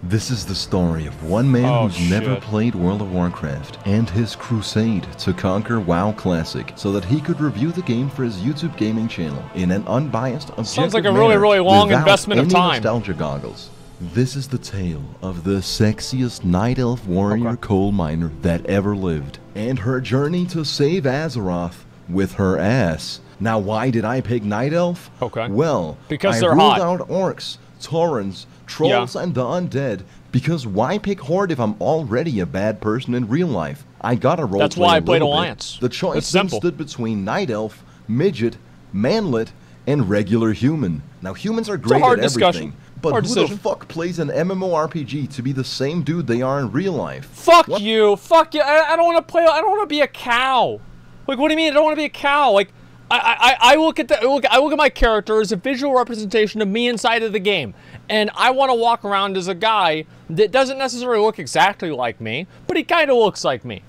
This is the story of one man who's never played World of Warcraft and his crusade to conquer WoW Classic so that he could review the game for his YouTube gaming channel in an unbiased, objective Sounds like a really long investment of time. Nostalgia goggles. This is the tale of the sexiest night elf warrior coal miner that ever lived, and her journey to save Azeroth with her ass. Now, why did I pick night elf? Well, because I they're ruled hot. out orcs, taurens, trolls, and the undead, because why pick horde if I'm already a bad person in real life? I gotta roleplay. That's why I played Alliance. The choice stood between night elf, midget, manlet, and regular human. Now, humans are great at everything, but who the fuck plays an MMORPG to be the same dude they are in real life? Fuck you! Fuck you! I don't want to play. I don't want to be a cow. Like, what do you mean? I don't want to be a cow. Like, I look at I look at my character as a visual representation of me inside of the game, and I want to walk around as a guy that doesn't necessarily look exactly like me, but he kind of looks like me.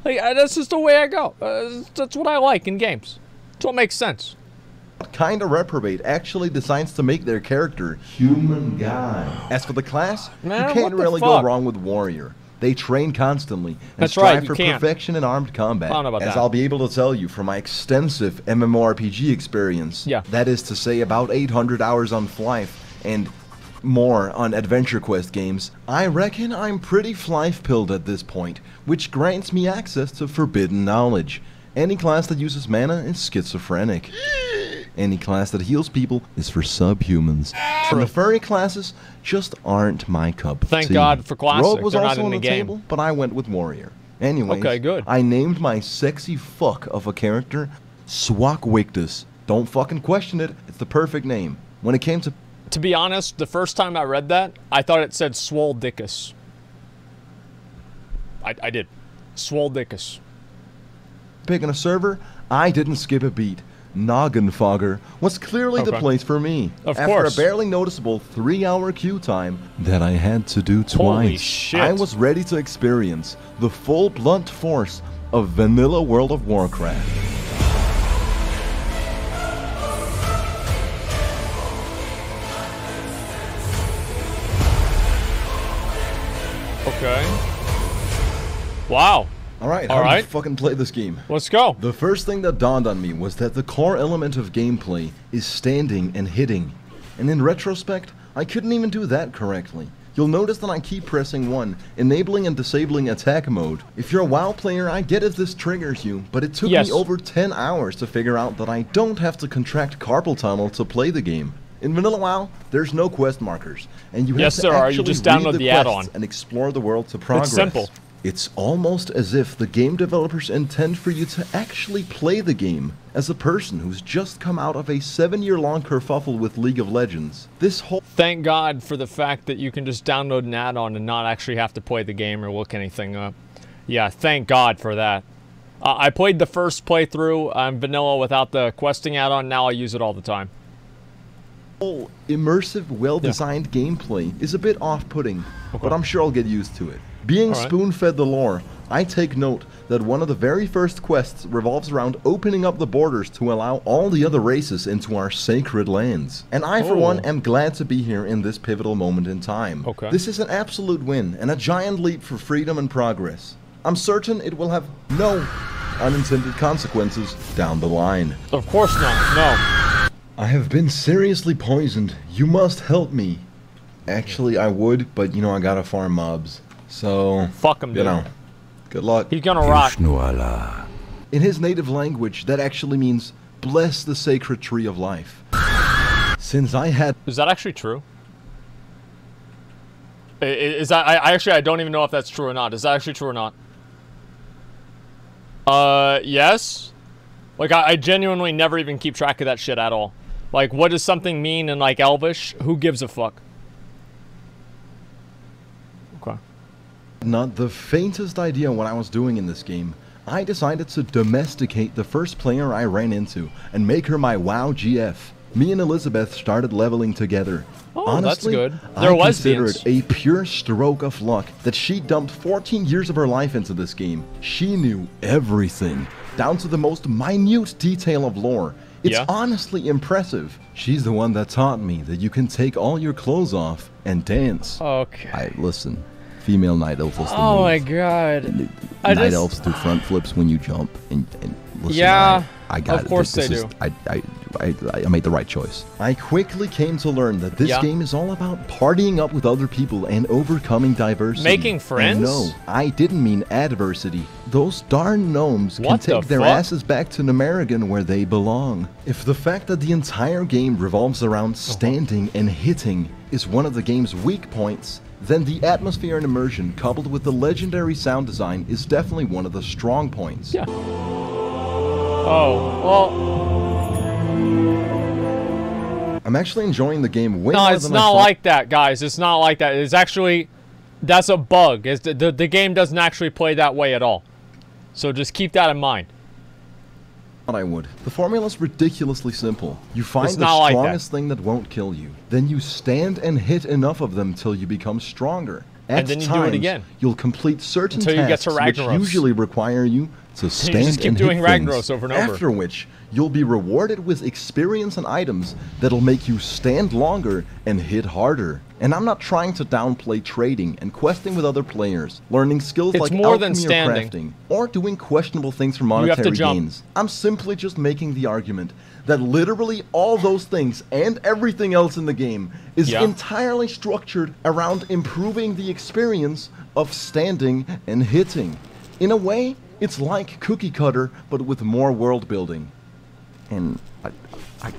Like, that's just the way I go. That's what I like in games. That's what makes sense. Kind of reprobate actually decides to make their character human guy. As for the class, you can't really go wrong with warrior. They train constantly and strive for perfection in armed combat. As I'll be able to tell you from my extensive MMORPG experience, that is to say about 800 hours on Flife and more on Adventure Quest games, I reckon I'm pretty Flife-pilled at this point, which grants me access to forbidden knowledge. Any class that uses mana is schizophrenic. Any class that heals people is for subhumans. And the furry classes just aren't my cup of tea. Thank God for Classic. Rogue was They're also not on in the game. table, but I went with warrior. Anyways, good. I named my sexy fuck of a character Swockwickdus. Don't fucking question it. It's the perfect name. When it came to... To be honest, the first time I read that, I thought it said Swoldickus. I did. Swoldickus. Picking a server, I didn't skip a beat. Noggin Fogger was clearly the place for me. After a barely noticeable 3-hour queue time that I had to do twice, Holy shit. I was ready to experience the full blunt force of vanilla World of Warcraft. Wow. Alright, how do you fucking play this game? Let's go. The first thing that dawned on me was that the core element of gameplay is standing and hitting. And in retrospect, I couldn't even do that correctly. You'll notice that I keep pressing 1, enabling and disabling attack mode. If you're a WoW player, I get if this triggers you, but it took me over 10 hours to figure out that I don't have to contract carpal tunnel to play the game. In vanilla WoW, there's no quest markers, and you have to actually just download the add-on and explore the world to progress. It's simple. It's almost as if the game developers intend for you to actually play the game as a person who's just come out of a 7-year-long kerfuffle with League of Legends. This whole... Thank God for the fact that you can just download an add-on and not actually have to play the game or look anything up. Yeah, thank God for that. I played the first playthrough on vanilla without the questing add-on. Now I use it all the time. Whole immersive, well-designed gameplay is a bit off-putting, but I'm sure I'll get used to it. Being spoon-fed the lore, I take note that one of the very first quests revolves around opening up the borders to allow all the other races into our sacred lands. And I, for one, am glad to be here in this pivotal moment in time. This is an absolute win and a giant leap for freedom and progress. I'm certain it will have no unintended consequences down the line. Of course not, no. I have been seriously poisoned. You must help me. Actually, I would, but you know, I gotta farm mobs. So, fuck him, dude. You know, good luck. He's gonna rock. In his native language, that actually means, bless the sacred tree of life. Since I had... Is that actually true? Is that... I don't even know if that's true or not. Is that actually true or not? Yes? Like, I genuinely never even keep track of that shit at all. Like, what does something mean in, like, Elvish? Who gives a fuck? Not the faintest idea what I was doing in this game. I decided to domesticate the first player I ran into and make her my WoW GF. Me and Elizabeth started leveling together. Oh, honestly, that's good. They're consider lesbians. it a pure stroke of luck that she dumped 14 years of her life into this game. She knew everything, down to the most minute detail of lore, It's honestly impressive. She's the one that taught me that you can take all your clothes off and dance. Okay. Listen. Female night elf is the Oh my god. Night elves do front flips when you jump. And listen, yeah, I got it. Of course they do. I made the right choice. I quickly came to learn that this game is all about partying up with other people and overcoming diversity. Making friends? And no, I didn't mean adversity. Those darn gnomes can take their asses back to Namerigan where they belong. If the fact that the entire game revolves around standing and hitting is one of the game's weak points, then the atmosphere and immersion coupled with the legendary sound design is definitely one of the strong points. Yeah. Oh, well... I'm actually enjoying the game way more than I thought. No, it's not like that, guys. It's not like that. It's actually... That's a bug. The game doesn't actually play that way at all. So just keep that in mind. I would. The formula's ridiculously simple. You find the strongest thing that won't kill you. Then you stand and hit enough of them till you become stronger. And then you do it again. You'll complete certain until you get to tasks which usually require you to stand you just keep and doing hit Ragnaros things, over and over. after which you'll be rewarded with experience and items that'll make you stand longer and hit harder. And I'm not trying to downplay trading and questing with other players, learning skills like alchemy or crafting, or doing questionable things for monetary gains. I'm simply just making the argument that literally all those things and everything else in the game is entirely structured around improving the experience of standing and hitting. In a way, it's like Cookie Cutter, but with more world building. And I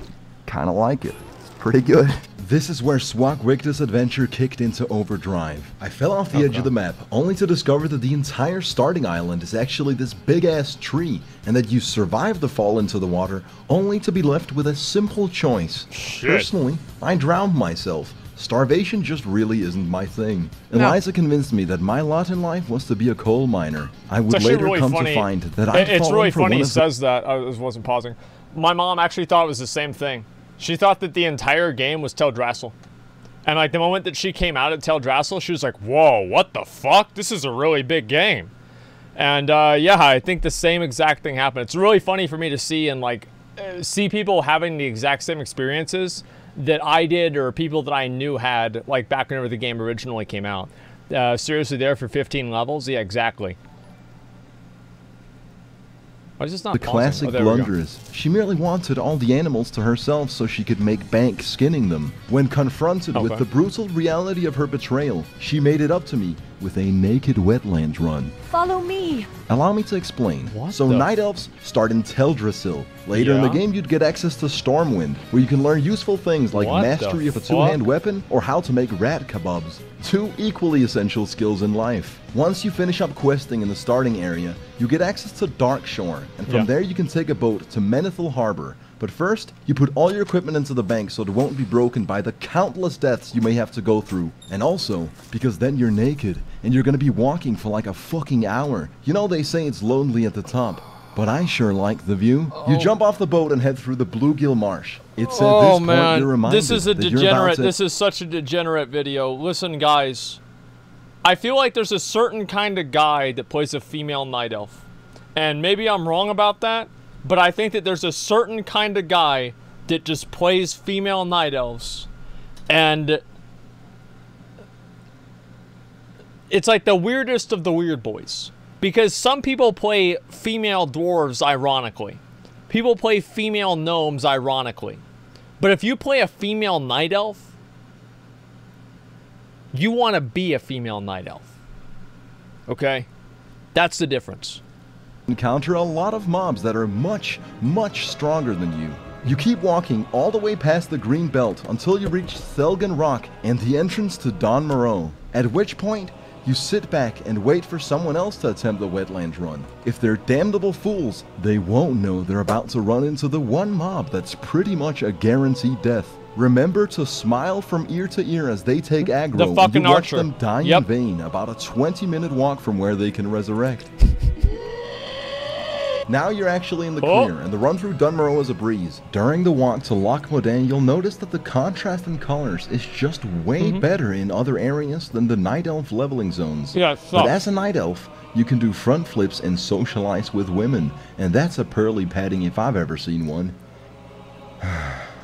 kind of like it. It's pretty good. This is where Swockwickdus adventure kicked into overdrive. I fell off the edge of the map, only to discover that the entire starting island is actually this big-ass tree, and that you survive the fall into the water, only to be left with a simple choice. Personally, I drowned myself. Starvation just really isn't my thing. Eliza convinced me that my lot in life was to be a coal miner. I would later come to find that I'd fallen for one of the... It's really funny he says that. I wasn't pausing. My mom actually thought it was the same thing. She thought that the entire game was Teldrassil. And like the moment that she came out at Teldrassil, she was like, whoa, what the fuck? This is a really big game. And yeah, I think the same exact thing happened. It's really funny for me to see and like see people having the exact same experiences that I did or people that I knew had like back whenever the game originally came out. Seriously there for 15 levels? Yeah, exactly. Why is this not the classic blunderers. She merely wanted all the animals to herself so she could make bank skinning them. When confronted with the brutal reality of her betrayal, she made it up to me with a naked wetlands run. Follow me. Allow me to explain. So night elves start in Teldrassil. Later in the game, you'd get access to Stormwind, where you can learn useful things like mastery of a two-hand weapon or how to make rat kebabs. Two equally essential skills in life. Once you finish up questing in the starting area, you get access to Darkshore, and from there you can take a boat to Menethil Harbor. But first, you put all your equipment into the bank so it won't be broken by the countless deaths you may have to go through. And also, because then you're naked, and you're gonna be walking for like a fucking hour. You know they say it's lonely at the top, but I sure like the view. You jump off the boat and head through the Bluegill Marsh. It's at this point you're reminded this is a degenerate. This is such a degenerate video. Listen, guys, I feel like there's a certain kind of guy that plays a female night elf, and maybe I'm wrong about that, but I think that there's a certain kind of guy that just plays female night elves, and it's like the weirdest of the weird boys. Because some people play female dwarves ironically. People play female gnomes ironically. But if you play a female night elf, you want to be a female night elf. Okay? That's the difference. Encounter a lot of mobs that are much, much stronger than you. You keep walking all the way past the green belt until you reach Thelgen Rock and the entrance to Don Moreau, at which point you sit back and wait for someone else to attempt the wetlands run. If they're damnable fools, they won't know they're about to run into the one mob that's pretty much a guaranteed death. Remember to smile from ear to ear as they take aggro the fucking and you watch archer. them die in vain about a 20-minute walk from where they can resurrect. Now you're actually in the clear, and the run through Dunmoreau is a breeze. During the walk to Loch Modan, you'll notice that the contrast in colors is just way better in other areas than the Night Elf leveling zones. But as a Night Elf, you can do front flips and socialize with women, and that's a pearly padding if I've ever seen one.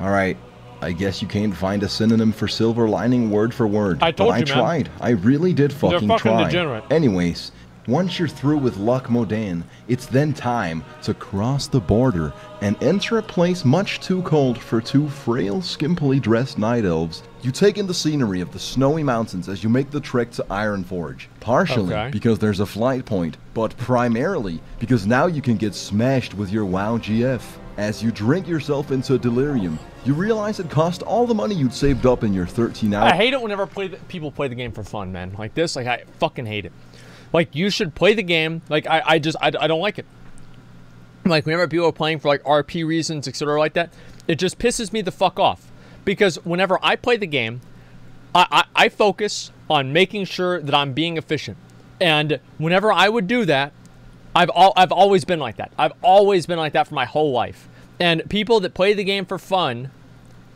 Alright, I guess you can't find a synonym for silver lining word for word. I told but you, I tried. I really did fucking try. Degenerate. Anyways, once you're through with Luck Modan, it's then time to cross the border and enter a place much too cold for two frail, skimpily dressed night elves. You take in the scenery of the snowy mountains as you make the trek to Ironforge, partially because there's a flight point, but primarily because now you can get smashed with your WoW GF. As you drink yourself into a delirium, you realize it cost all the money you'd saved up in your 13 hours. I hate it whenever people play the game for fun, man. Like this, like I fucking hate it. Like, you should play the game. Like, I don't like it. Like, whenever people are playing for, like, RP reasons, etc. like that, it just pisses me the fuck off. Because whenever I play the game, I focus on making sure that I'm being efficient. And whenever I would do that, I've always been like that. I've always been like that for my whole life. And people that play the game for fun,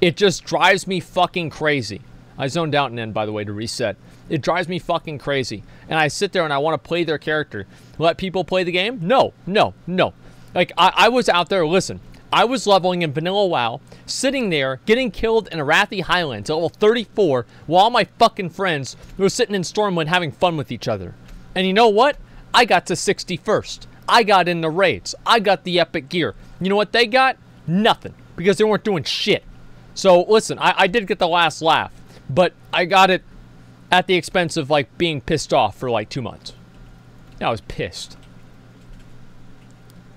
it just drives me fucking crazy. I zoned out and then, by the way, to reset. It drives me fucking crazy. And I sit there and I want to play their character. Let people play the game? No, no, no. Like, I was out there, listen. I was leveling in vanilla WoW, sitting there, getting killed in Arathi Highlands at level 34, while all my fucking friends were sitting in Stormwind having fun with each other. And you know what? I got to 61st. I got in the raids. I got the epic gear. You know what they got? Nothing. Because they weren't doing shit. So, listen, I did get the last laugh. But I got it at the expense of, like, being pissed off for, like, 2 months. Yeah, I was pissed.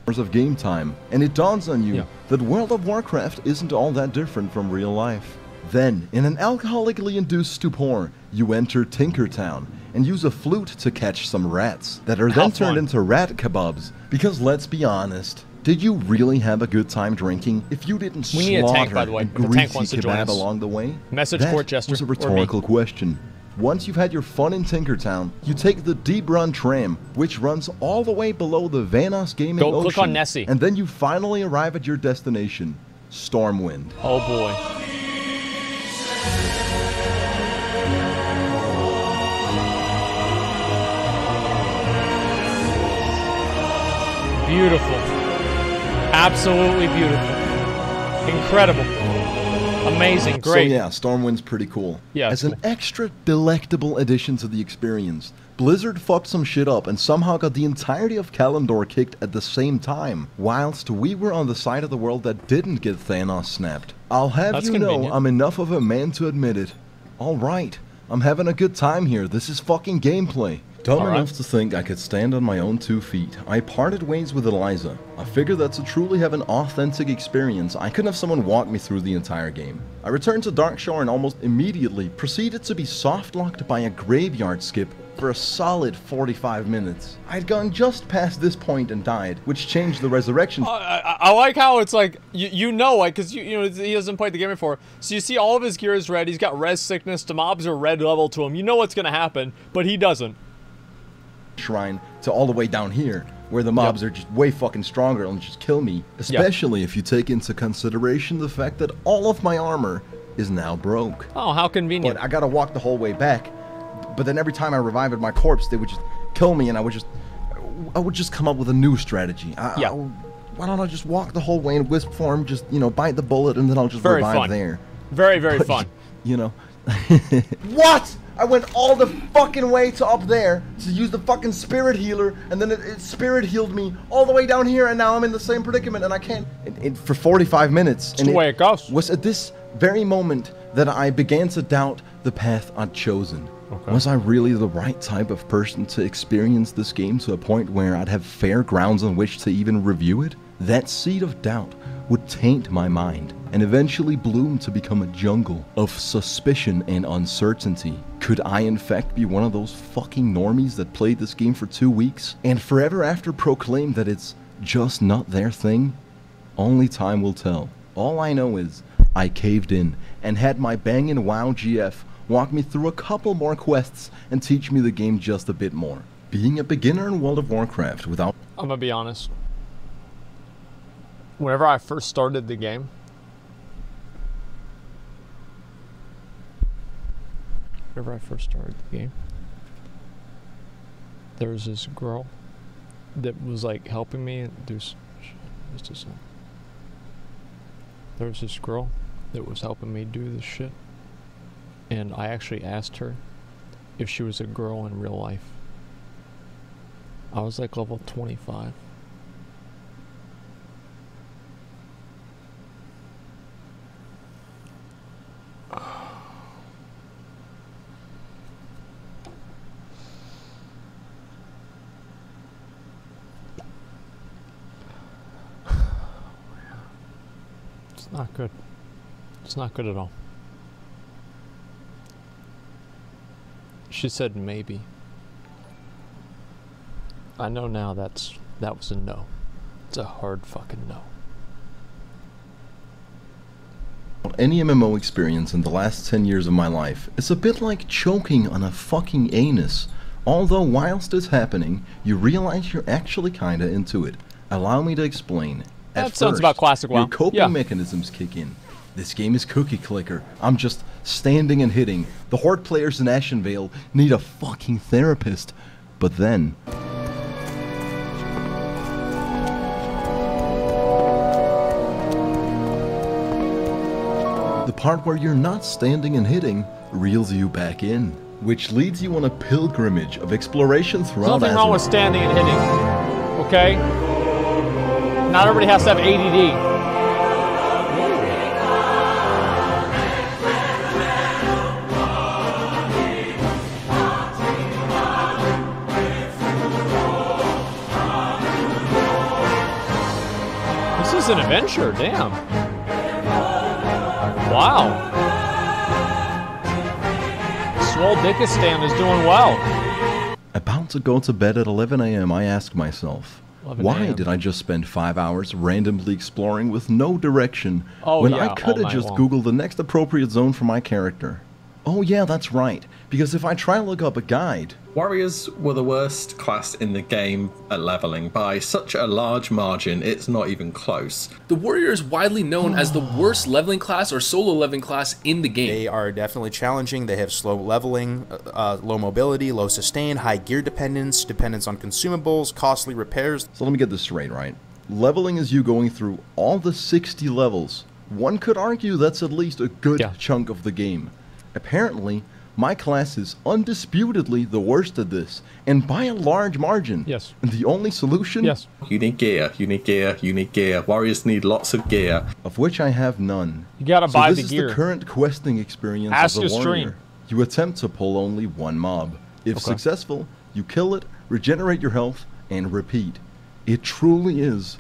Of game time, and it dawns on you that World of Warcraft isn't all that different from real life. Then, in an alcoholically induced stupor, you enter Tinkertown and use a flute to catch some rats that are then turned into rat kebabs. Because let's be honest, did you really have a good time drinking if you didn't slaughter a greasy kebab along the way? Message Court Jester. That was a rhetorical question. Once you've had your fun in Tinkertown, you take the Deep Run tram, which runs all the way below the Vanos Gaming Ocean. Click on Nessie. And then you finally arrive at your destination, Stormwind. Oh boy. Beautiful. Absolutely beautiful. Incredible. Amazing, great. So yeah, Stormwind's pretty cool. Yeah, as an extra delectable addition to the experience, Blizzard fucked some shit up and somehow got the entirety of Kalimdor kicked at the same time, whilst we were on the side of the world that didn't get Thanos snapped. I'll have you know, I'm enough of a man to admit it. Alright, I'm having a good time here. This is fucking gameplay. Dumb enough to think I could stand on my own 2 feet, I parted ways with Eliza. I figured that to truly have an authentic experience, I couldn't have someone walk me through the entire game. I returned to Darkshore and almost immediately proceeded to be soft-locked by a graveyard skip for a solid 45 minutes. I'd gone just past this point and died, which changed the resurrection. I like how it's like, you know, like, because you know, he hasn't played the game before, so you see all of his gear is red, he's got res sickness, the mobs are red level to him, you know what's gonna happen, but he doesn't. Shrine to all the way down here where the mobs are just way fucking stronger and just kill me, especially if you take into consideration the fact that all of my armor is now broke. Oh, how convenient. But I gotta walk the whole way back, but then every time I revived my corpse they would just kill me and I would just come up with a new strategy. Why don't I just walk the whole way in wisp form, just, you know, bite the bullet and then I'll just revive there. Very fun. You know. What? I went all the fucking way to up there to use the fucking spirit healer, and then it spirit healed me all the way down here, and now I'm in the same predicament, and I can't. For 45 minutes. That's the way it goes. Was at this very moment that I began to doubt the path I'd chosen. Okay. Was I really the right type of person to experience this game to a point where I'd have fair grounds on which to even review it? That seed of doubt would taint my mind and eventually bloom to become a jungle of suspicion and uncertainty. Could I in fact be one of those fucking normies that played this game for 2 weeks and forever after proclaimed that it's just not their thing? Only time will tell. All I know is I caved in and had my bangin' WoW GF walk me through a couple more quests and teach me the game just a bit more. Being a beginner in World of Warcraft without... I'm gonna be honest. Whenever I first started the game, there was this girl that was like helping me do just a second. There was this girl that was helping me do this shit, and I actually asked her if she was a girl in real life. I was like level 25. It's not good. It's not good at all. She said maybe. I know now that was a no. It's a hard fucking no. Any MMO experience in the last 10 years of my life is a bit like choking on a fucking anus. Although whilst it's happening, you realize you're actually kinda into it. Allow me to explain. That sounds about Classic WoW. Your coping mechanisms kick in. This game is cookie clicker. I'm just standing and hitting. The Horde players in Ashenvale need a fucking therapist. But then... the part where you're not standing and hitting reels you back in, which leads you on a pilgrimage of exploration throughout Nothing wrong with standing and hitting, okay? Not everybody has to have ADD. This is an adventure, damn. Wow. Swockwickdus is doing well. About to go to bed at 11 AM, I ask myself, why did I just spend 5 hours randomly exploring with no direction when I could have just Googled the next appropriate zone for my character? Oh yeah, that's right, because if I try to look up a guide... Warriors were the worst class in the game at leveling by such a large margin, it's not even close. The warrior is widely known as the worst leveling class or solo leveling class in the game. They are definitely challenging. They have slow leveling, low mobility, low sustain, high gear dependence, dependence on consumables, costly repairs. So let me get this straight, right? Leveling is you going through all the 60 levels. One could argue that's at least a good chunk of the game. Apparently, my class is undisputedly the worst at this, and by a large margin. Yes. And the only solution? Yes. You need gear, you need gear, you need gear. Warriors need lots of gear. Of which I have none. You gotta buy the gear. This is the current questing experience Ask of the your warrior. stream. You attempt to pull only one mob. If successful, you kill it, regenerate your health, and repeat. It truly is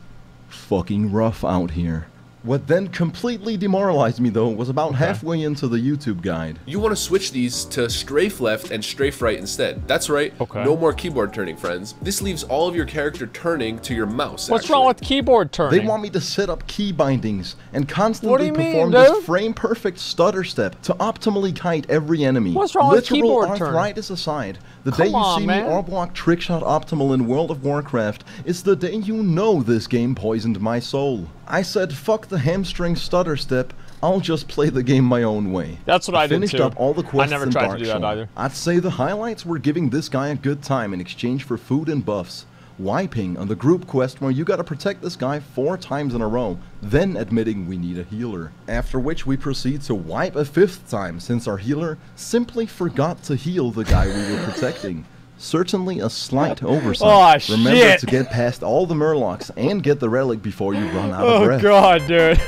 fucking rough out here. What then completely demoralized me, though, was about halfway into the YouTube guide. You want to switch these to strafe left and strafe right instead. That's right. No more keyboard turning, friends. This leaves all of your character turning to your mouse. What's wrong with keyboard turning? They want me to set up key bindings and constantly perform this frame-perfect stutter step to optimally kite every enemy. What's wrong with keyboard turning? Literal arthritis aside, the day you see me R-block trickshot optimal in World of Warcraft is the day you know this game poisoned my soul. I said, fuck the hamstring stutter step, I'll just play the game my own way. That's what I did too. Finished up all the quests I never in tried Dark to do that Soul. either. I'd say the highlights were giving this guy a good time in exchange for food and buffs, wiping on the group quest where you gotta protect this guy 4 times in a row, then admitting we need a healer. After which we proceed to wipe a 5th time since our healer simply forgot to heal the guy we were protecting. Certainly a slight oversight. Remember to get past all the murlocs and get the relic before you run out of breath. Oh god, dude.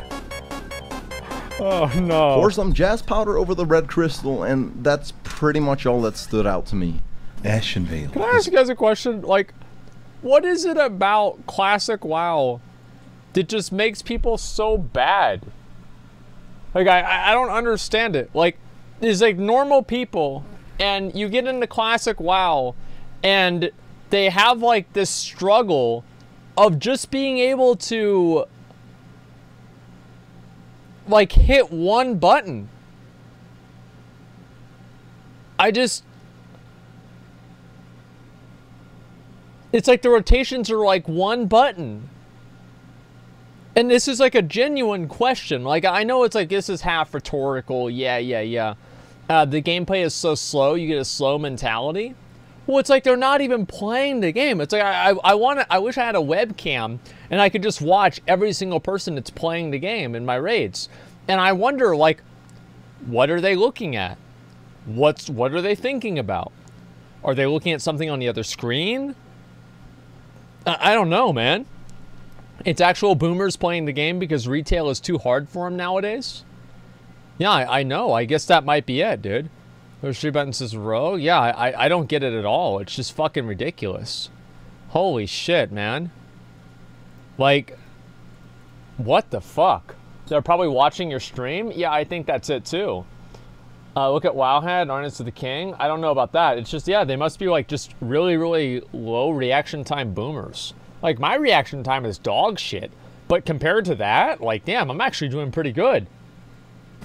Oh no. Pour some jazz powder over the red crystal, and that's pretty much all that stood out to me. Ashenvale. Can I ask you guys a question? Like, what is it about Classic WoW that just makes people so bad? Like, I don't understand it. Like, there's like normal people, and you get into Classic WoW, and they have like this struggle of just being able to like hit one button. It's like the rotations are like one button. And this is like a genuine question. Like, I know it's like, this is half rhetorical. Yeah. The gameplay is so slow, you get a slow mentality. Well, it's like they're not even playing the game. It's like I wish I had a webcam and I could just watch every single person that's playing the game in my raids. And I wonder, like, what are they looking at? What are they thinking about? Are they looking at something on the other screen? I don't know, man. It's actual boomers playing the game because retail is too hard for them nowadays? Yeah, I know. I guess that might be it, dude. There's 3 buttons says row. Yeah, I don't get it at all. It's just fucking ridiculous. Holy shit, man. Like, what the fuck? They're probably watching your stream? Yeah, I think that's it too. Look at Wowhead, Arnest of the King. I don't know about that. It's just, yeah, they must be like just really, really low reaction time boomers. Like, my reaction time is dog shit. But compared to that, like, damn, I'm actually doing pretty good.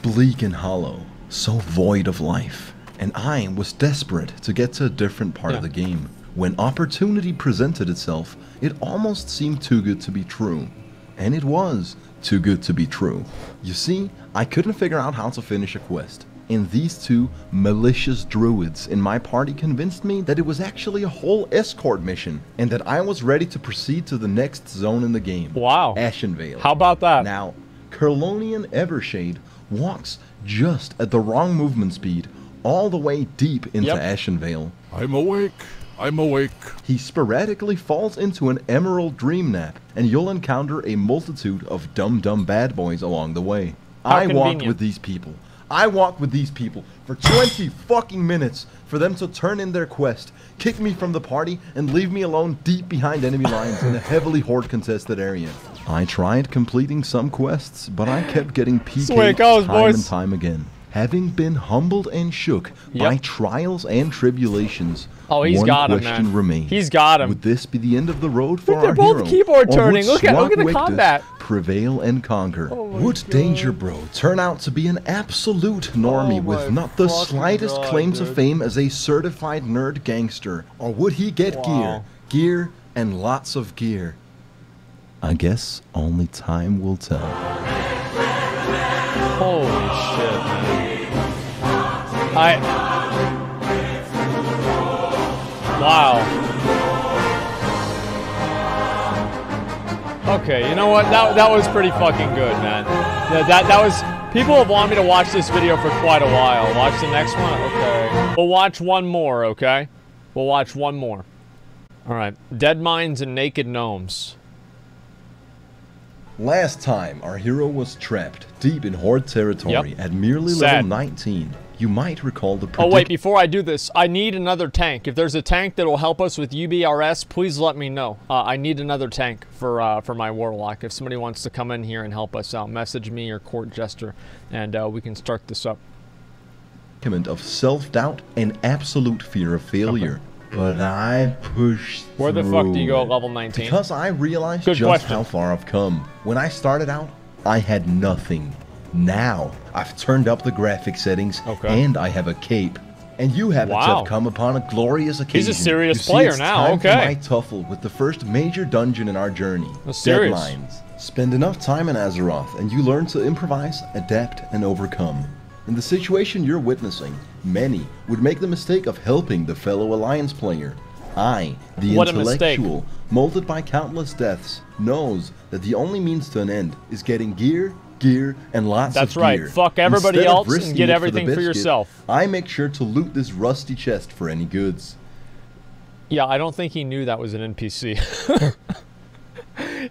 Bleak and hollow, so void of life. And I was desperate to get to a different part of the game. When opportunity presented itself, it almost seemed too good to be true. And it was too good to be true. You see, I couldn't figure out how to finish a quest. And these 2 malicious druids in my party convinced me that it was actually a whole escort mission, and that I was ready to proceed to the next zone in the game. Wow. Ashenvale. How about that? Now, Curlonian Evershade walks just at the wrong movement speed all the way deep into Ashenvale. I'm awake. I'm awake. He sporadically falls into an emerald dream nap, and you'll encounter a multitude of dumb bad boys along the way. I walked with these people. I walked with these people for 20 fucking minutes for them to turn in their quest, kick me from the party, and leave me alone deep behind enemy lines in a heavily horde-contested area. I tried completing some quests, but I kept getting PK'd time and time again. Having been humbled and shook by trials and tribulations, one question remains. He's got him. Would this be the end of the road for our hero? They're both keyboard turning. Look at the combat. Prevail and conquer. Would Danger Bro turn out to be an absolute normie with not the slightest claim to fame as a certified nerd gangster? Or would he get gear, and lots of gear? I guess only time will tell. Holy shit, man. Wow. Okay, you know what? That was pretty fucking good, man. That was... People have wanted me to watch this video for quite a while. Watch the next one? Okay. We'll watch one more, okay? We'll watch one more. Alright. Deadmines and Naked Gnomes. Last time, our hero was trapped deep in Horde territory at merely level 19. You might recall the Oh wait, before I do this, I need another tank. If there's a tank that will help us with UBRS, please let me know. I need another tank for my Warlock. If somebody wants to come in here and help us out, message me or Court Jester, and we can start this up. Of self-doubt and absolute fear of failure. But I pushed through. Where the fuck do you go at level 19? Because I realized just how far I've come. When I started out, I had nothing. Now, I've turned up the graphic settings, and I have a cape. And you happen to have come upon a glorious occasion. He's a serious player now, for my tuffle with the first major dungeon in our journey, Deadmines. Spend enough time in Azeroth, and you learn to improvise, adapt, and overcome. In the situation you're witnessing, many would make the mistake of helping the fellow Alliance player. I, the intellectual, molded by countless deaths, knows that the only means to an end is getting gear, and lots of gear. That's right. Fuck everybody else and get everything for yourself. I make sure to loot this rusty chest for any goods. Yeah, I don't think he knew that was an NPC.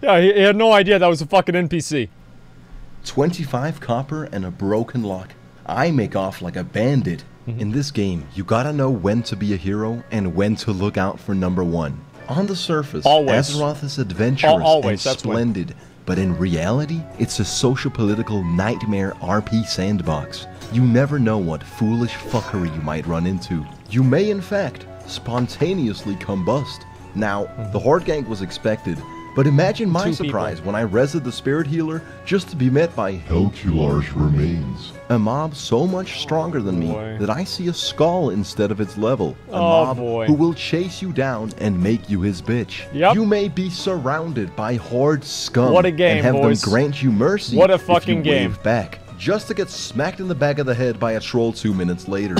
Yeah, he had no idea that was a fucking NPC. 25 copper and a broken lock. I make off like a bandit. In this game, you gotta know when to be a hero and when to look out for number one. On the surface, Azeroth is adventurous and splendid, but in reality, it's a social-political nightmare RP sandbox. You never know what foolish fuckery you might run into. You may, in fact, spontaneously combust. Now, the Horde gank was expected, but imagine my surprise when I rezzed the Spirit Healer just to be met by Helcular's remains. A mob so much stronger than me that I see a skull instead of its level. A mob who will chase you down and make you his bitch. You may be surrounded by Horde scum what a game, and have them grant you mercy what a fucking if you wave back. just to get smacked in the back of the head by a troll 2 minutes later.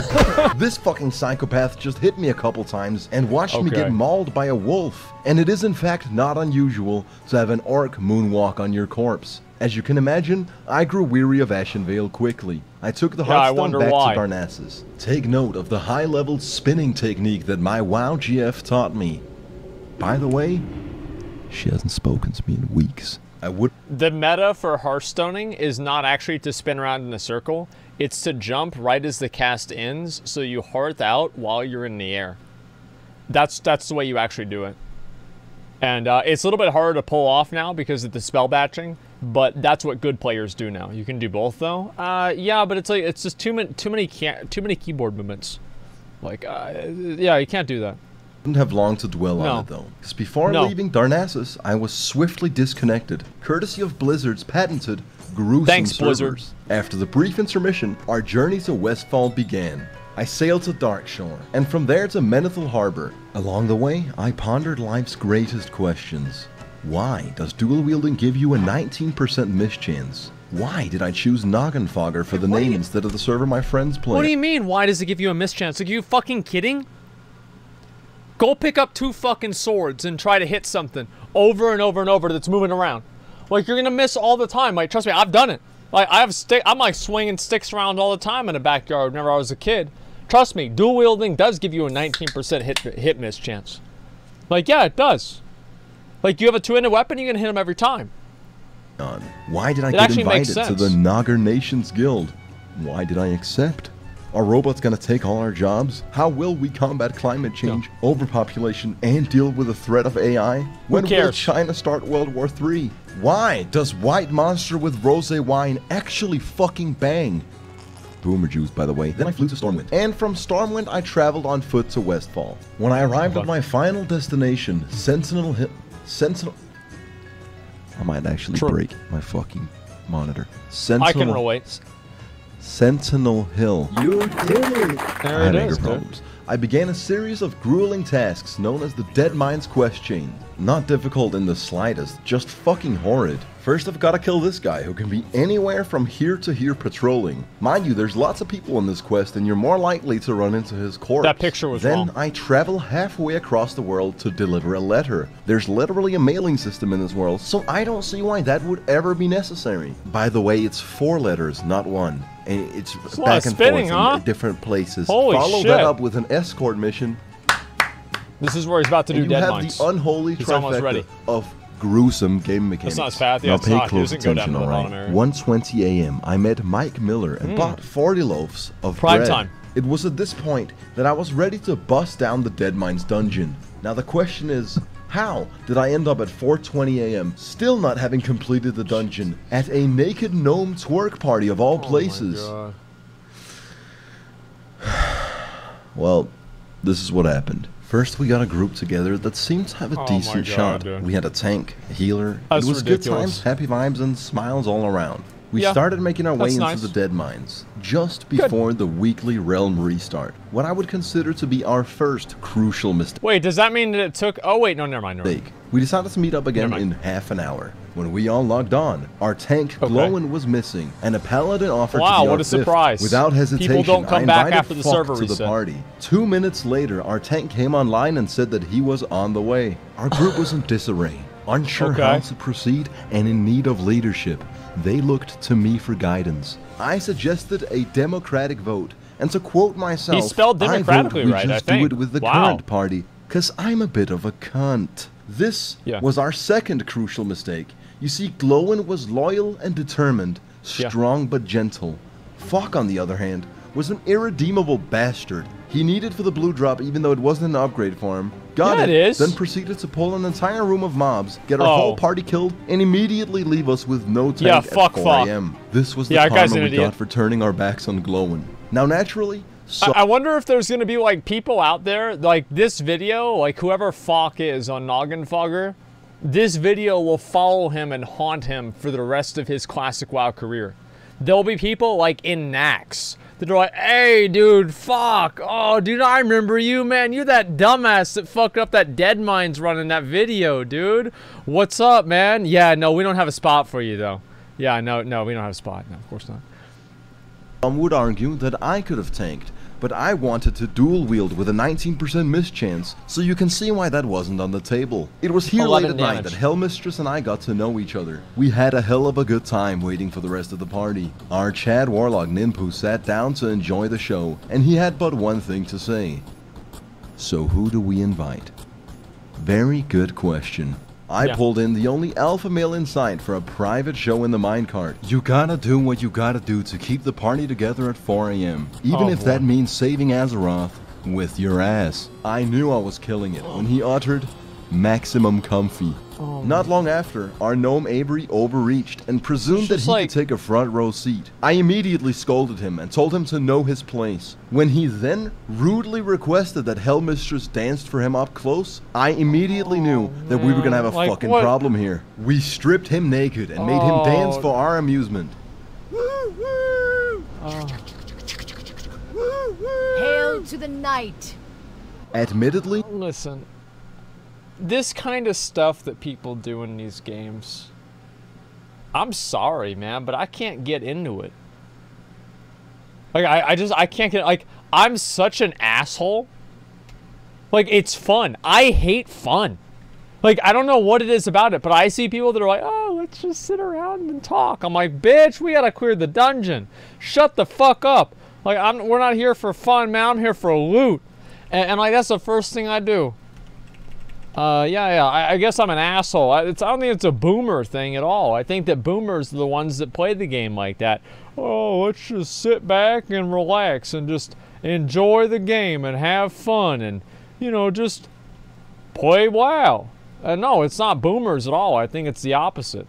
This fucking psychopath just hit me a couple times and watched me get mauled by a wolf. And it is in fact not unusual to have an orc moonwalk on your corpse. As you can imagine, I grew weary of Ashenvale quickly. I took the Hearthstone back to Darnassus. Take note of the high-level spinning technique that my WoW GF taught me. By the way, she hasn't spoken to me in weeks. The meta for Hearthstoning is not actually to spin around in a circle. It's to jump right as the cast ends, so you hearth out while you're in the air. That's the way you actually do it. And it's a little bit harder to pull off now because of the spell batching, but that's what good players do now. You can do both though. Yeah, but it's just too many keyboard movements. Like, yeah, you can't do that. Didn't have long to dwell on it though, because before leaving Darnassus, I was swiftly disconnected, courtesy of Blizzard's patented gruesome servers. Blizzard. After the brief intermission, our journey to Westfall began. I sailed to Darkshore, and from there to Menethil Harbor. Along the way, I pondered life's greatest questions. Why does dual wielding give you a 19% mischance? Why did I choose Noggenfogger for the name instead of the server my friends play? What do you mean, why does it give you a mischance? Are you fucking kidding? Go pick up 2 fucking swords and try to hit something over and over and over that's moving around. Like, you're gonna miss all the time. Like, trust me, I've done it. Like, I'm like swinging sticks around all the time in the backyard whenever I was a kid. Trust me, dual wielding does give you a 19% hit miss chance. Like, yeah, it does. Like, you have a 2-handed weapon, you can hit them every time. Why did I get invited to the Nogger Nations Guild? Why did I accept? Are robots gonna take all our jobs? How will we combat climate change, overpopulation, and deal with the threat of AI? When will China start World War III? Why does White Monster with rosé wine actually fucking bang? Boomer Juice, by the way. Then I flew to Stormwind. And from Stormwind, I traveled on foot to Westfall. When I arrived at my final destination, Sentinel Hill... I might actually break my fucking monitor. I can relate. Sentinel Hill. You did it. There it is, dude. I began a series of grueling tasks known as the Deadmines quest chain. Not difficult in the slightest, just fucking horrid. First, I've got to kill this guy who can be anywhere from here to here patrolling. Mind you, there's lots of people in this quest and you're more likely to run into his corpse. That picture was wrong. Then I travel halfway across the world to deliver a letter. There's literally a mailing system in this world, so I don't see why that would ever be necessary. By the way, it's 4 letters, not 1. And it's back and forth in different places. Follow that up with an escort mission. This is where he's about to do Deadmines. You have the unholy trifecta of gruesome game mechanics. That's not as fast. Now pay close attention, alright? 1:20 a.m. I met Mike Miller and bought 40 loaves of bread. Time. It was at this point that I was ready to bust down the Deadmines dungeon. Now the question is, how did I end up at 4:20 a.m. still not having completed the dungeon at a naked gnome twerk party of all places? Oh my God. Well, this is what happened. First, we got a group together that seemed to have a decent shot. Dude. We had a tank, a healer. It was good times, happy vibes, and smiles all around. We started making our way into the Deadmines just before the weekly realm restart. What I would consider to be our first crucial mistake. Wait, does that mean that it took... Oh, wait, no, never mind. We decided to meet up again in half an hour. When we all logged on, our tank Glowin was missing, and a paladin offered to be our what a surprise. Without hesitation, people don't come back after the server to the party. 2 minutes later, our tank came online and said that he was on the way. Our group was in disarray, unsure how to proceed, and in need of leadership. They looked to me for guidance. I suggested a democratic vote, and to quote myself, he spelled democratically right, I think. Do it with the current party, because I'm a bit of a cunt. This was our second crucial mistake. You see, Glowin was loyal and determined, strong but gentle. Fok, on the other hand, was an irredeemable bastard. He needed for the blue drop even though it wasn't an upgrade for him. Got it, then proceeded to pull an entire room of mobs, get our whole party killed, and immediately leave us with no tank at 4 a.m. This was the karma we got for turning our backs on Glowin. Now naturally... I wonder if there's going to be like people out there, like this video, like whoever Fok is on Noggenfogger, this video will follow him and haunt him for the rest of his Classic WoW career. There'll be people like in Nax that are like, hey dude, Fok, oh dude, I remember you, man, you're that dumbass that fucked up that Deadmines run in that video, dude. What's up, man? Yeah, no, we don't have a spot for you though. Yeah, no, we don't have a spot. No, of course not. Some would argue that I could have tanked, but I wanted to dual wield with a 19% miss chance, so you can see why that wasn't on the table. It was here late at night that Hellmistress and I got to know each other. We had a hell of a good time waiting for the rest of the party. Our Chad Warlock Ninpu sat down to enjoy the show, and he had but one thing to say. So who do we invite? Very good question. I pulled in the only alpha male in sight for a private show in the minecart. You gotta do what you gotta do to keep the party together at 4 AM. Even if that means saving Azeroth with your ass. I knew I was killing it when he uttered, "Maximum comfy." Not long after, our gnome Avery overreached and presumed that he could take a front row seat. I immediately scolded him and told him to know his place. When he then rudely requested that Hellmistress danced for him up close, I immediately knew that we were gonna have a fucking problem here. We stripped him naked and made him dance for our amusement. Hail to the night. Admittedly, listen. This kind of stuff that people do in these games, I'm sorry, man, but I can't get into it. Like, I can't get, like, I'm such an asshole. Like, it's fun. I hate fun. Like, I don't know what it is about it, but I see people that are like, oh, let's just sit around and talk. I'm like, bitch, we gotta clear the dungeon. Shut the fuck up. Like, we're not here for fun, man. I'm here for loot. And like, that's the first thing I do. I guess I'm an asshole. I don't think it's a boomer thing at all. I think that boomers are the ones that play the game like that. Oh, let's just sit back and relax and just enjoy the game and have fun and, you know, just play WoW. No, it's not boomers at all. I think it's the opposite.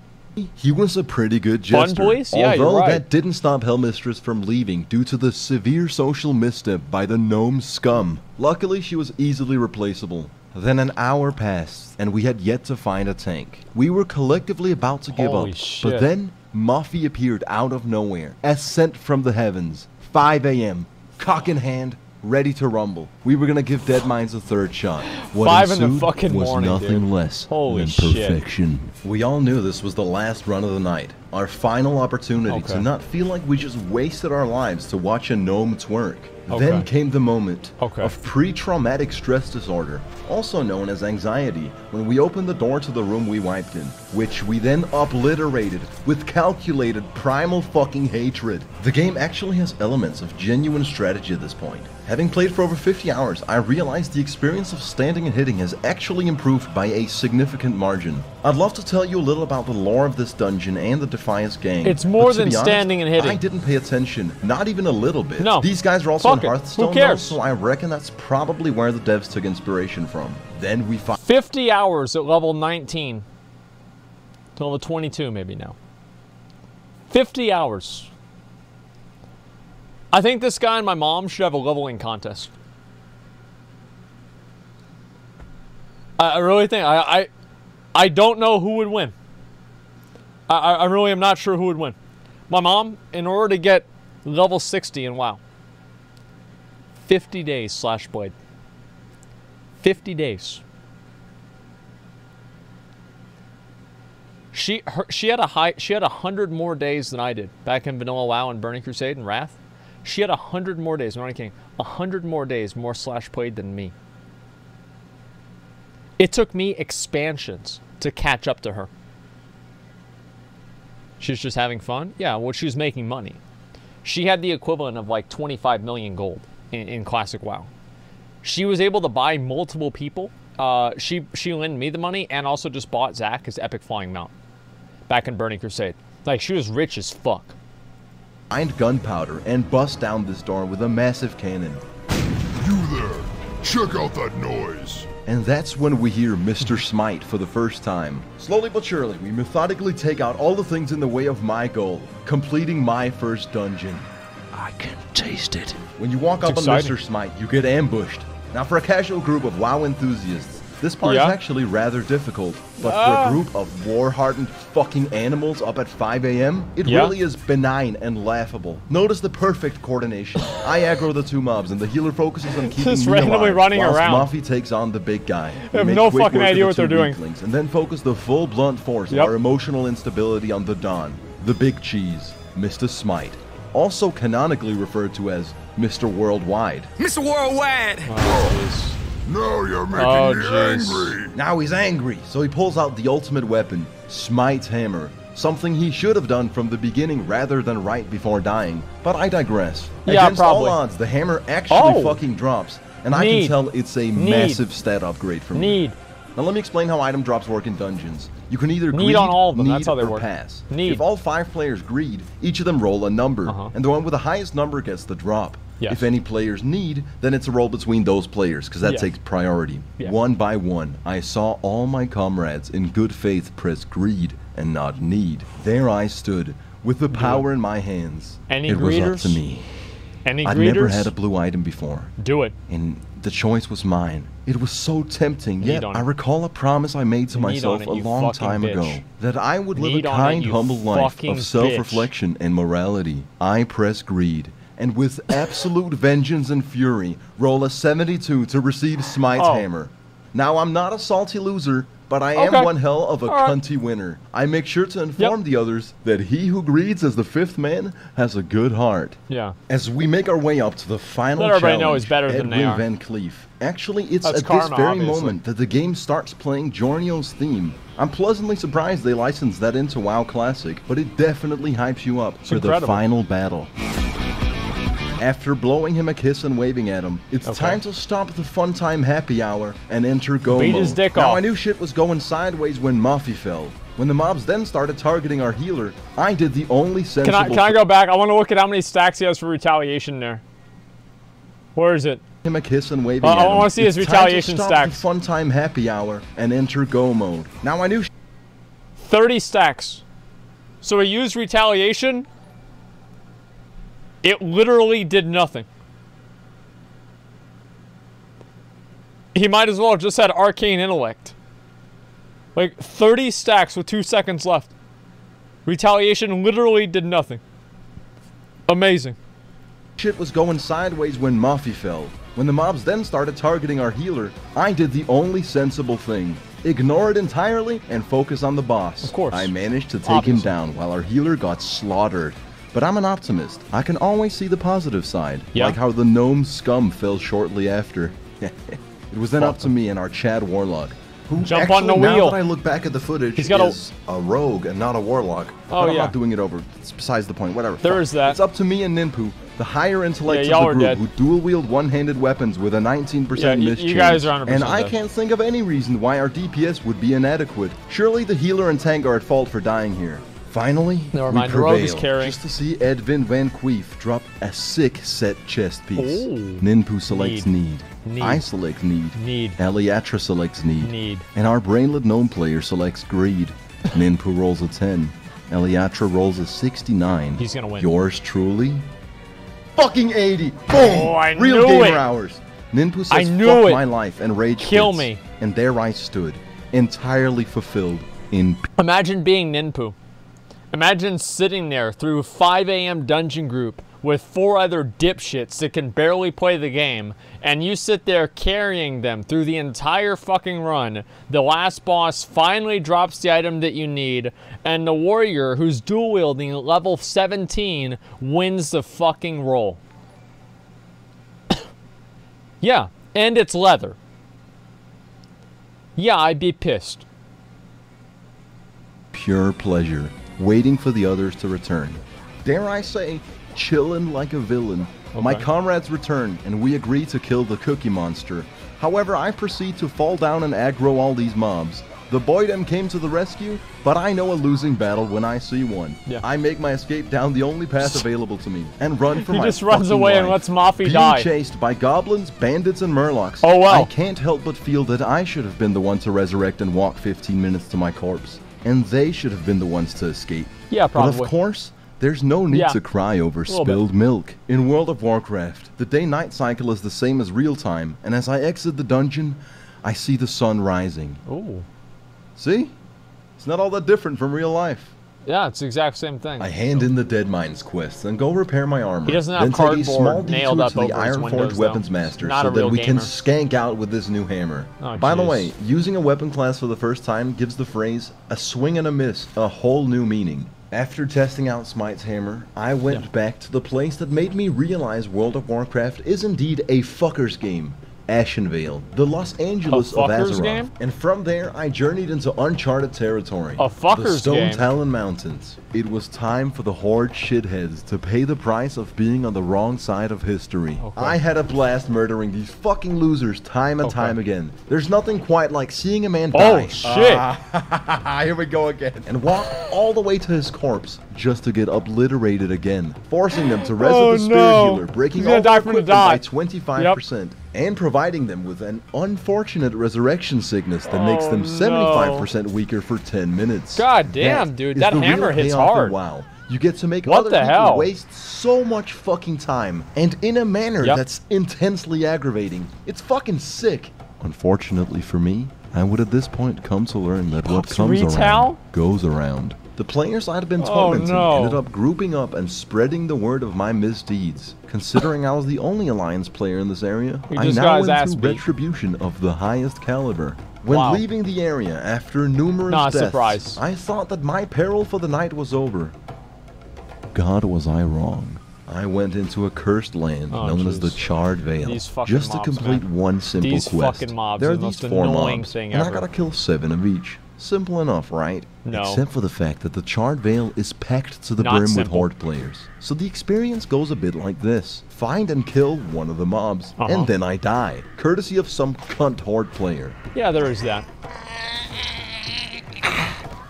He was a pretty good jester. Fun police? Yeah, although you're right. that didn't stop Hellmistress from leaving due to the severe social misstep by the gnome scum. Luckily, she was easily replaceable. Then an hour passed, and we had yet to find a tank. We were collectively about to give up, but then Muffy appeared out of nowhere, as sent from the heavens. 5 AM, cock in hand, ready to rumble. We were gonna give Deadmines a third shot. What 5 in the ensued fucking was morning, nothing dude. less Holy than perfection. We all knew this was the last run of the night, our final opportunity to not feel like we just wasted our lives to watch a gnome twerk. Then came the moment of pre-traumatic stress disorder, also known as anxiety, when we opened the door to the room we wiped in, which we then obliterated with calculated primal fucking hatred. The game actually has elements of genuine strategy at this point. Having played for over 50 hours, I realized the experience of standing and hitting has actually improved by a significant margin. I'd love to tell you a little about the lore of this dungeon and the Defiance gang. It's more than standing and hitting. I didn't pay attention, not even a little bit. No. These guys are also on Hearthstone, who cares? Though, so I reckon that's probably where the devs took inspiration from. Then we 50 hours at level 19. To level 22 maybe now. 50 hours. I think this guy and my mom should have a leveling contest. I really think, I don't know who would win. I really am not sure who would win. My mom, in order to get level 60 in WoW, 50 days slash blade. 50 days. She had 100 more days than I did back in Vanilla WoW and Burning Crusade and Wrath. She had 100 more days. I'm not kidding. 100 more days more slash played than me. It took me expansions to catch up to her. She was just having fun? Yeah, well, she was making money. She had the equivalent of like 25 million gold in Classic WoW. She was able to buy multiple people. She lent me the money and also just bought Zach his epic flying mount back in Burning Crusade. Like, she was rich as fuck. Find gunpowder and bust down this door with a massive cannon. You there, check out that noise. And that's when we hear Mr. Smite for the first time. Slowly but surely, we methodically take out all the things in the way of my goal, completing my first dungeon. I can taste it. When you walk up on Mr. Smite, you get ambushed. Now for a casual group of WoW enthusiasts, this part is actually rather difficult, but for a group of war-hardened fucking animals up at 5 AM, it really is benign and laughable. Notice the perfect coordination. I aggro the two mobs, and the healer focuses on keeping me randomly alive, running whilst around. Muffy takes on the big guy. I have no fucking idea what they're doing. And then focus the full blunt force of our emotional instability on the Don, the big cheese, Mr. Smite. also canonically referred to as Mr. Worldwide. Mr. Worldwide! Oh, no, you're making me angry. Now he's angry, so he pulls out the ultimate weapon, Smite's Hammer. Something he should have done from the beginning rather than right before dying. But I digress. Yeah, Against probably. all odds, the hammer actually fucking drops. And I can tell it's a massive stat upgrade for me. Now let me explain how item drops work in dungeons. You can either greed, on all of them. need, That's how they or work. pass. Need. If all 5 players greed, each of them roll a number. And the one with the highest number gets the drop. Yes. If any players need, then it's a roll between those players, because that takes priority. One by one, I saw all my comrades in good faith press greed and not need. There I stood, with the power in my hands. Any it greeters? was up to me. Any I'd greeters? never had a blue item before. Do it. And the choice was mine. It was so tempting, yet I recall a promise I made to myself a long time ago, that I would live a kind, humble life of self-reflection and morality. I press greed, and with absolute vengeance and fury, roll a 72 to receive Smite's Hammer. Now, I'm not a salty loser, but I am one hell of a cunty winner. I make sure to inform the others that he who greeds as the 5th man has a good heart. Yeah. As we make our way up to the final Let everybody challenge, know he's better than they are. Van Cleef. Actually, it's That's at karma, this very obviously. moment that the game starts playing Jornio's theme. I'm pleasantly surprised they licensed that into WoW Classic, but it definitely hypes you up for the final battle. After blowing him a kiss and waving at him, it's time to stop the fun time happy hour and enter go Beat mode. his dick Now off. I knew shit was going sideways when Muffy fell. When the mobs then started targeting our healer, I did the only sensible Can I go back? I want to look at how many stacks he has for retaliation there. Where is it? him a kiss and waving at him. I want to see his retaliation stacks. stacks. The fun time happy hour and enter go mode. Now I knew 30 stacks. So he used retaliation. It literally did nothing. He might as well have just had arcane intellect. Like 30 stacks with 2 seconds left. Retaliation literally did nothing. Amazing. Shit was going sideways when Muffy fell. When the mobs then started targeting our healer, I did the only sensible thing. Ignore it entirely and focus on the boss. Of course. I managed to take him down while our healer got slaughtered. But I'm an optimist. I can always see the positive side. Yeah. Like how the gnome scum fell shortly after. It was then up to me and our Chad Warlock. Who Jump actually, on the now wheel. that I look back at the footage, He's got is a rogue and not a warlock. Oh, but I'm yeah. not doing it over. It's besides the point. Whatever. There Fuck. is that. It's up to me and Ninpu, the higher intellects Yeah, y'all of the are group, dead. who dual-wield one-handed weapons with a 19% Yeah, miss you guys chance. are 100% And I dead. can't think of any reason why our DPS would be inadequate. Surely the healer and tank are at fault for dying here. Finally, Never we mind, the rogue is prevail, carrying. just to see Edwin Van Queef drop a sick set chest piece. Ooh. Ninpu selects Need. need. I select need. Need. Eliatra selects need. Need. And our brainlet gnome player selects greed. Ninpu rolls a 10. Eliatra rolls a 69. He's gonna win. Yours truly? Fucking 80! Boom! Oh, I Real knew gamer it. hours. Ninpu says, I knew fuck it. my life, and rage Kill quits. me. And there I stood, entirely fulfilled in Imagine being Ninpu. Imagine sitting there through 5 a.m. dungeon group with 4 other dipshits that can barely play the game, and you sit there carrying them through the entire fucking run. The last boss finally drops the item that you need, and the warrior who's dual wielding at level 17 wins the fucking roll. Yeah, and it's leather. Yeah, I'd be pissed. pure pleasure, waiting for the others to return. Dare I say, chillin' like a villain. My comrades return, and we agree to kill the cookie monster. However, I proceed to fall down and aggro all these mobs. The boydom came to the rescue, but I know a losing battle when I see one. Yeah. I make my escape down the only path available to me, and run for He my just runs fucking away life. and lets Mafi Being die. chased by goblins, bandits, and murlocs. Oh, wow. I can't help but feel that I should have been the one to resurrect and walk 15 minutes to my corpse. And they should have been the ones to escape. Yeah, probably. But of course, there's no need Yeah. to cry over Little spilled milk. In World of Warcraft, the day-night cycle is the same as real time, and as I exit the dungeon, I see the sun rising. Ooh. See? It's not all that different from real life. Yeah, it's the exact same thing. I hand in the Deadmines quest and go repair my armor. He doesn't have then take a cardboard small nailed detour up to the over his Ironforged windows, Weapons though. Master Not so a that real we can gamer. skank out with this new hammer. Oh, By the jeez. way, using a weapon class for the first time gives the phrase, a swing and a miss, a whole new meaning. After testing out Smite's hammer, I went back to the place that made me realize World of Warcraft is indeed a fuckers game. Ashenvale, the Los Angeles of Azeroth. Game? And from there, I journeyed into uncharted territory. A fuckers the Stone game. Talon Mountains. It was time for the Horde shitheads to pay the price of being on the wrong side of history. Okay. I had a blast murdering these fucking losers time and time again. There's nothing quite like seeing a man die. Oh, shit. Here we go again. And walk all the way to his corpse just to get obliterated again, forcing them to resurrect the spirit healer, breaking all their equipment by 25%. And providing them with an unfortunate resurrection sickness that makes them 75% weaker for 10 minutes. God damn, dude, that hammer hits hard. Wow. You get to make other people waste so much fucking time, and in a manner that's intensely aggravating. It's fucking sick. Unfortunately for me, I would at this point come to learn that what comes around goes around. The players I'd been tormenting ended up grouping up and spreading the word of my misdeeds. Considering I was the only Alliance player in this area, I now went through retribution of the highest caliber. When leaving the area after numerous deaths, I thought that my peril for the night was over. God, was I wrong. I went into a cursed land known as the Charred Vale just to complete one simple quest. There are these 4 mobs, and I gotta kill 7 of each. Simple enough, right? No. Except for the fact that the Charred Vale is packed to the brim with Horde players. So the experience goes a bit like this. Find and kill one of the mobs, and then I die, courtesy of some cunt Horde player. Yeah, there is that.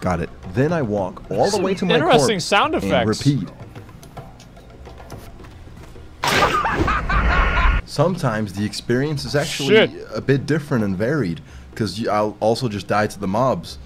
Got it. Then I walk all the way to my corpse sound effects. And repeat. Sometimes the experience is actually a bit different and varied, because I'll also just die to the mobs.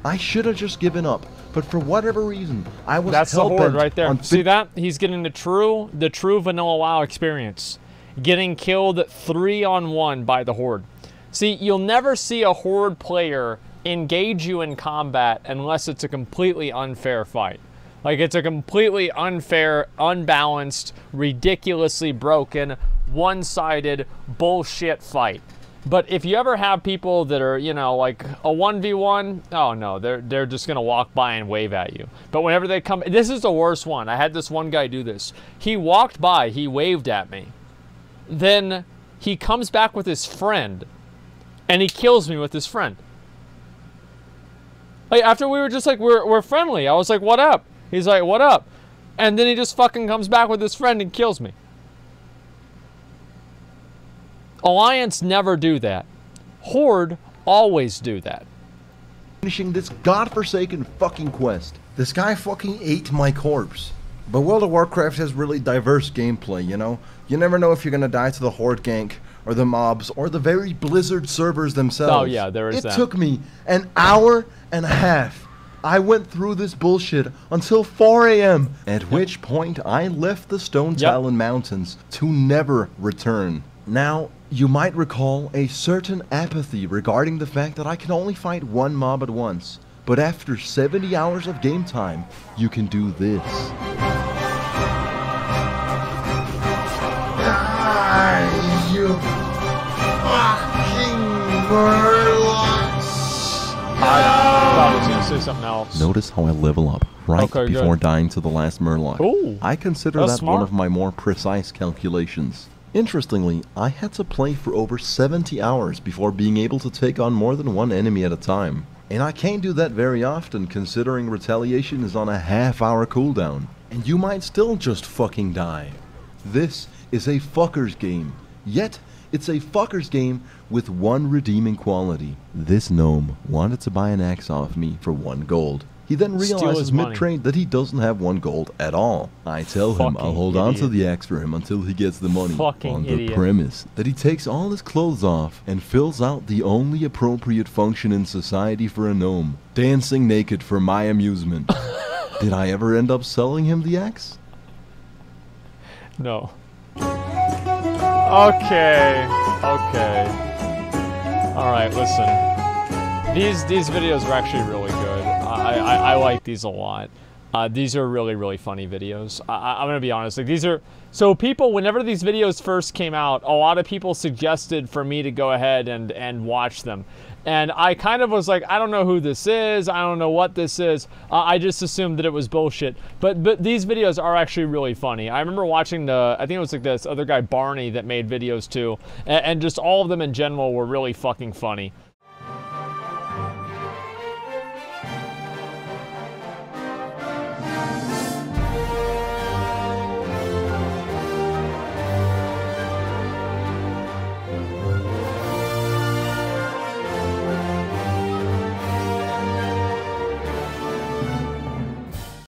I should have just given up, but for whatever reason, I was That's the Horde right there. See that? He's getting the true vanilla WoW experience. Getting killed 3-on-1 by the Horde. See, you'll never see a Horde player engage you in combat unless it's a completely unfair fight. Like, it's a completely unfair, unbalanced, ridiculously broken, one-sided bullshit fight. But if you ever have people that are, you know, like a 1v1, oh no, they're just gonna walk by and wave at you. But whenever they come, this is the worst one. I had this one guy do this. He walked by, he waved at me. Then he comes back with his friend, and he kills me with his friend. Like, after we were just like, we're friendly. I was like, what up? He's like, what up? And then he just fucking comes back with his friend and kills me. Alliance never do that. Horde always do that. Finishing this godforsaken fucking quest. This guy fucking ate my corpse. But World of Warcraft has really diverse gameplay, you know? You never know if you're gonna die to the Horde gank, or the mobs, or the very Blizzard servers themselves. Oh yeah, there is that. It took me an hour and a half. I went through this bullshit until 4 AM, at which point I left the Stone Talon Mountains to never return. Now, you might recall a certain apathy regarding the fact that I can only fight one mob at once, but after 70 hours of game time, you can do this. You fucking murlocs! I thought I was going to say something else. Notice how I level up right before dying to the last murloc. Ooh, I consider that one of my more precise calculations. Interestingly, I had to play for over 70 hours before being able to take on more than one enemy at a time. And I can't do that very often, considering retaliation is on a half-hour cooldown. And you might still just fucking die. This is a fuckers game. Yet, it's a fuckers game with one redeeming quality. This gnome wanted to buy an axe off me for 1 gold. He then realizes mid-trade that he doesn't have 1 gold at all. I tell him I'll hold on to the axe for him until he gets the money, on the premise that he takes all his clothes off and fills out the only appropriate function in society for a gnome, dancing naked for my amusement. Did I ever end up selling him the axe? No. Okay. Alright, listen. These videos are actually really good. I like these a lot. These are really, really funny videos. I'm gonna be honest. Like, these are, so people, whenever these videos first came out, a lot of people suggested for me to go ahead and watch them. And I kind of was like, I don't know who this is. I don't know what this is. I just assumed that it was bullshit. But these videos are actually really funny. I remember watching I think it was like this other guy, Barney, that made videos too. And just all of them in general were really fucking funny.